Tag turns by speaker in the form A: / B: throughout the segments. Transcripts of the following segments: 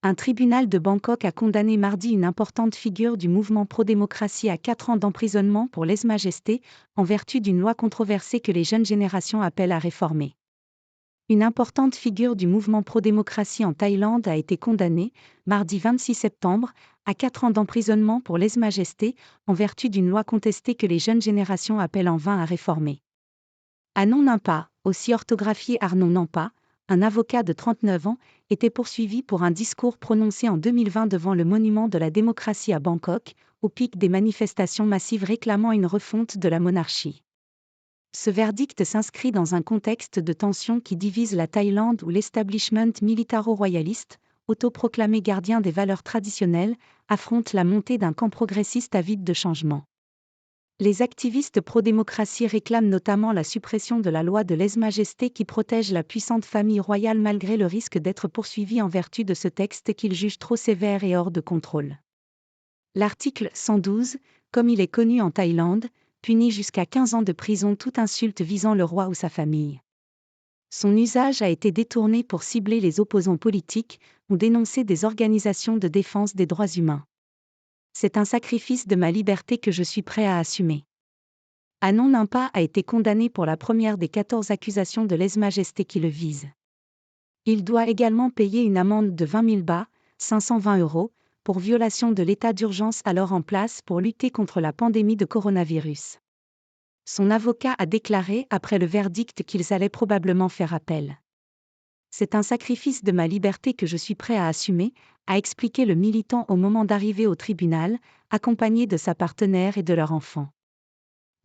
A: Un tribunal de Bangkok a condamné mardi une importante figure du mouvement pro-démocratie à 4 ans d'emprisonnement pour lèse-majesté, en vertu d'une loi controversée que les jeunes générations appellent à réformer. Une importante figure du mouvement pro-démocratie en Thaïlande a été condamnée, mardi 26 septembre, à 4 ans d'emprisonnement pour lèse-majesté, en vertu d'une loi contestée que les jeunes générations appellent en vain à réformer. Anon Nampa, aussi orthographié Arnon Nampa, un avocat de 39 ans, était poursuivi pour un discours prononcé en 2020 devant le monument de la démocratie à Bangkok, au pic des manifestations massives réclamant une refonte de la monarchie. Ce verdict s'inscrit dans un contexte de tension qui divise la Thaïlande où l'establishment militaro-royaliste, autoproclamé gardien des valeurs traditionnelles, affronte la montée d'un camp progressiste avide de changement. Les activistes pro-démocratie réclament notamment la suppression de la loi de lèse-majesté qui protège la puissante famille royale malgré le risque d'être poursuivis en vertu de ce texte qu'ils jugent trop sévère et hors de contrôle. L'article 112, comme il est connu en Thaïlande, punit jusqu'à 15 ans de prison toute insulte visant le roi ou sa famille. Son usage a été détourné pour cibler les opposants politiques ou dénoncer des organisations de défense des droits humains. C'est un sacrifice de ma liberté que je suis prêt à assumer. Anon Nampa a été condamné pour la première des 14 accusations de lèse-majesté qui le visent. Il doit également payer une amende de 20 000 baht, 520 €, pour violation de l'état d'urgence alors en place pour lutter contre la pandémie de coronavirus. Son avocat a déclaré après le verdict qu'ils allaient probablement faire appel. C'est un sacrifice de ma liberté que je suis prêt à assumer, a expliqué le militant au moment d'arriver au tribunal, accompagné de sa partenaire et de leur enfant.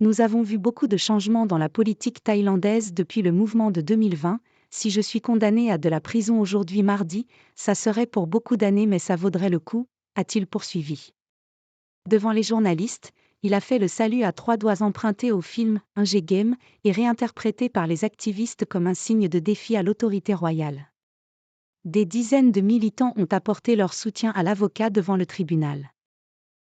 A: Nous avons vu beaucoup de changements dans la politique thaïlandaise depuis le mouvement de 2020. Si je suis condamné à de la prison aujourd'hui mardi, ça serait pour beaucoup d'années mais ça vaudrait le coup, a-t-il poursuivi. Devant les journalistes, il a fait le salut à 3 doigts emprunté au film « Un Game » et réinterprété par les activistes comme un signe de défi à l'autorité royale. Des dizaines de militants ont apporté leur soutien à l'avocat devant le tribunal.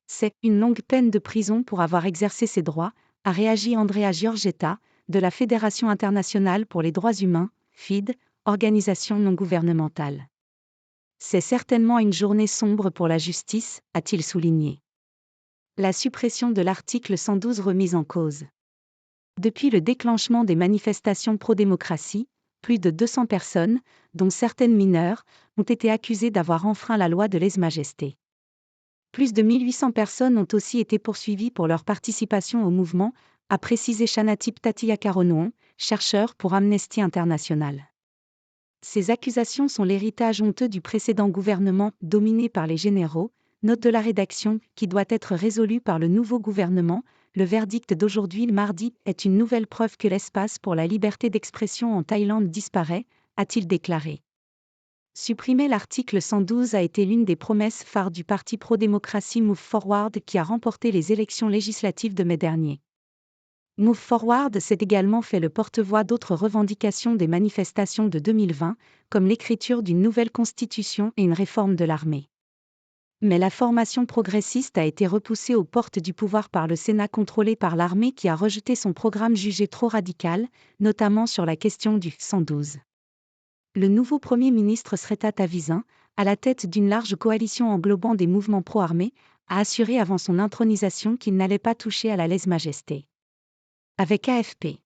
A: C'est une longue peine de prison pour avoir exercé ses droits, a réagi Andrea Giorgetta, de la Fédération internationale pour les droits humains, FID, organisation non gouvernementale. C'est certainement une journée sombre pour la justice, a-t-il souligné. La suppression de l'article 112 remise en cause. Depuis le déclenchement des manifestations pro-démocratie, plus de 200 personnes, dont certaines mineures, ont été accusées d'avoir enfreint la loi de lèse-majesté. Plus de 1800 personnes ont aussi été poursuivies pour leur participation au mouvement, a précisé Shanatip Tatiyakaronoon, chercheur pour Amnesty International. Ces accusations sont l'héritage honteux du précédent gouvernement, dominé par les généraux, note de la rédaction, qui doit être résolue par le nouveau gouvernement. Le verdict d'aujourd'hui, le mardi, est une nouvelle preuve que l'espace pour la liberté d'expression en Thaïlande disparaît, a-t-il déclaré. Supprimer l'article 112 a été l'une des promesses phares du parti pro-démocratie Move Forward qui a remporté les élections législatives de mai dernier. Move Forward s'est également fait le porte-voix d'autres revendications des manifestations de 2020, comme l'écriture d'une nouvelle constitution et une réforme de l'armée. Mais la formation progressiste a été repoussée aux portes du pouvoir par le Sénat contrôlé par l'armée qui a rejeté son programme jugé trop radical, notamment sur la question du 112. Le nouveau Premier ministre Srettha Thavisin, à la tête d'une large coalition englobant des mouvements pro-armés, a assuré avant son intronisation qu'il n'allait pas toucher à la lèse-majesté. Avec AFP.